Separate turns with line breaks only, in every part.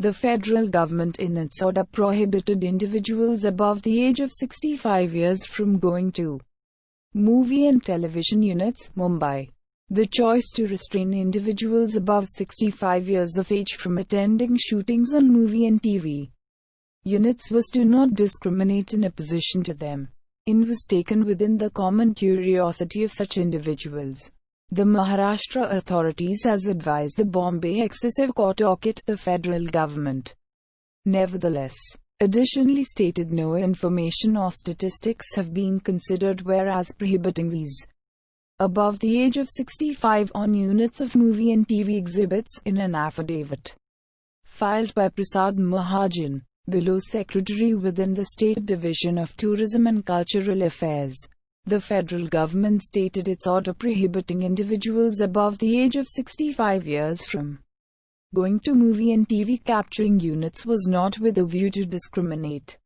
The federal government in its order prohibited individuals above the age of 65 years from going to movie and television units, Mumbai. The choice to restrain individuals above 65 years of age from attending shootings on movie and TV units was to not discriminate in opposition to them. In was taken within the common curiosity of such individuals. The Maharashtra authorities has advised the Bombay Excessive Court docket the federal government. Nevertheless, additionally stated no information or statistics have been considered whereas prohibiting these above the age of 65 on units of movie and TV exhibits in an affidavit filed by Prasad Mahajan, below Secretary within the State Division of Tourism and Cultural Affairs. The federal government stated its order prohibiting individuals above the age of 65 years from going to movie and TV capturing units was not with a view to discriminate.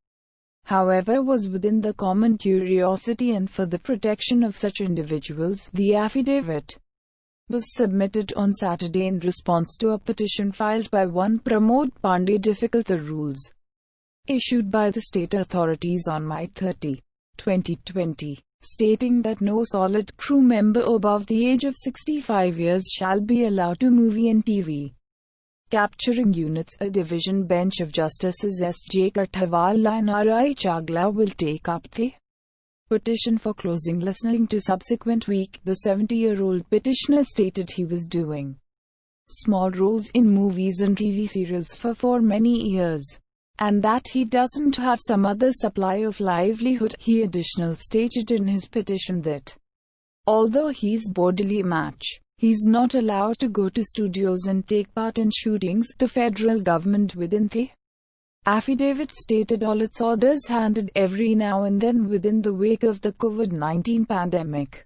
However, was within the common curiosity and for the protection of such individuals. The affidavit was submitted on Saturday in response to a petition filed by one Pramod Pandey difficult the rules issued by the state authorities on May 30, 2020, stating that no solid crew member above the age of 65 years shall be allowed to movie and TV capturing units. A division bench of Justices S.J. Kathawalla and R.I. Chagla will take up the petition for closing listening to subsequent week. The 70-year-old petitioner stated he was doing small roles in movies and TV serials for many years, and that he doesn't have some other supply of livelihood. He additionally stated in his petition that although he's bodily match, he's not allowed to go to studios and take part in shootings. The federal government within the affidavit stated all its orders handed every now and then within the wake of the COVID-19 pandemic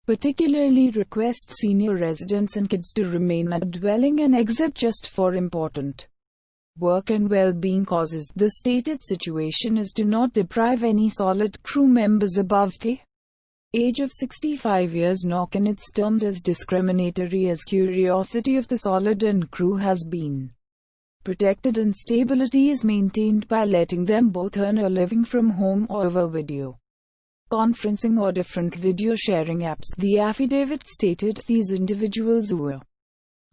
particularly request senior residents and kids to remain at a dwelling and exit just for important work and well-being causes. The stated situation is to not deprive any solid crew members above the age of 65 years, nor can it's termed as discriminatory as curiosity of the solid and crew has been protected and stability is maintained by letting them both earn a living from home or over video conferencing or different video sharing apps. The affidavit stated these individuals who were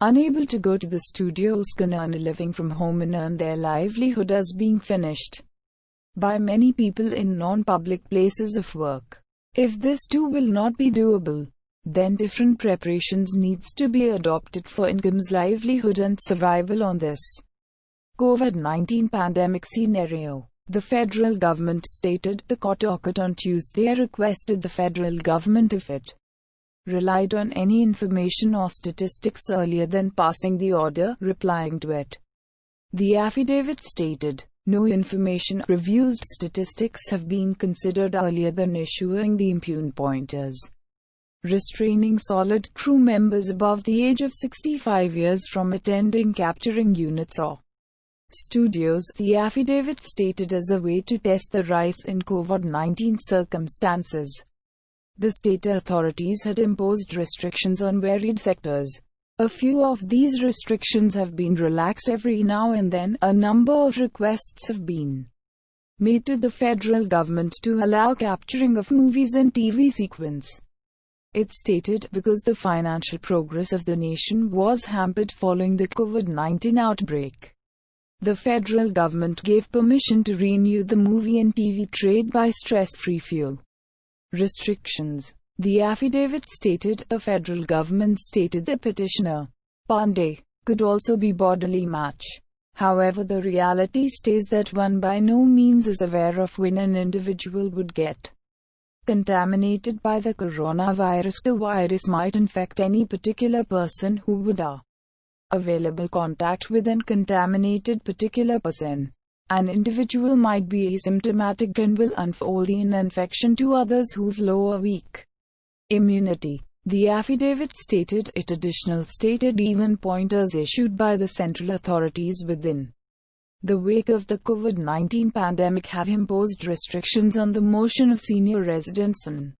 unable to go to the studios can earn a living from home and earn their livelihood as being finished by many people in non-public places of work. If this too will not be doable, then different preparations needs to be adopted for incomes, livelihood and survival on this COVID-19 pandemic scenario. The federal government stated the court docket on Tuesday requested the federal government if it relied on any information or statistics earlier than passing the order, replying to it. The affidavit stated, no information, reviewed statistics have been considered earlier than issuing the impugned pointers, restraining solid crew members above the age of 65 years from attending capturing units or studios. The affidavit stated as a way to test the rise in COVID-19 circumstances, the state authorities had imposed restrictions on varied sectors. A few of these restrictions have been relaxed every now and then. A number of requests have been made to the federal government to allow capturing of movies and TV sequence. It stated, because the financial progress of the nation was hampered following the COVID-19 outbreak, the federal government gave permission to renew the movie and TV trade by stress-free fuel restrictions. The affidavit stated, the federal government stated the petitioner, Pandey, could also be bodily match. However, the reality stays that one by no means is aware of when an individual would get contaminated by the coronavirus. The virus might infect any particular person who would available contact with an contaminated particular person. An individual might be asymptomatic and will unfold the infection to others who've low or weak immunity. The affidavit stated. It additionally stated even pointers issued by the central authorities within the wake of the COVID-19 pandemic have imposed restrictions on the motion of senior residents and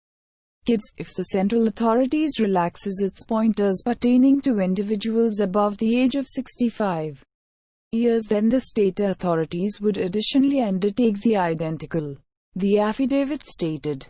kids. If the central authorities relaxes its pointers pertaining to individuals above the age of 65, years, then the state authorities would additionally undertake the identical. The affidavit stated,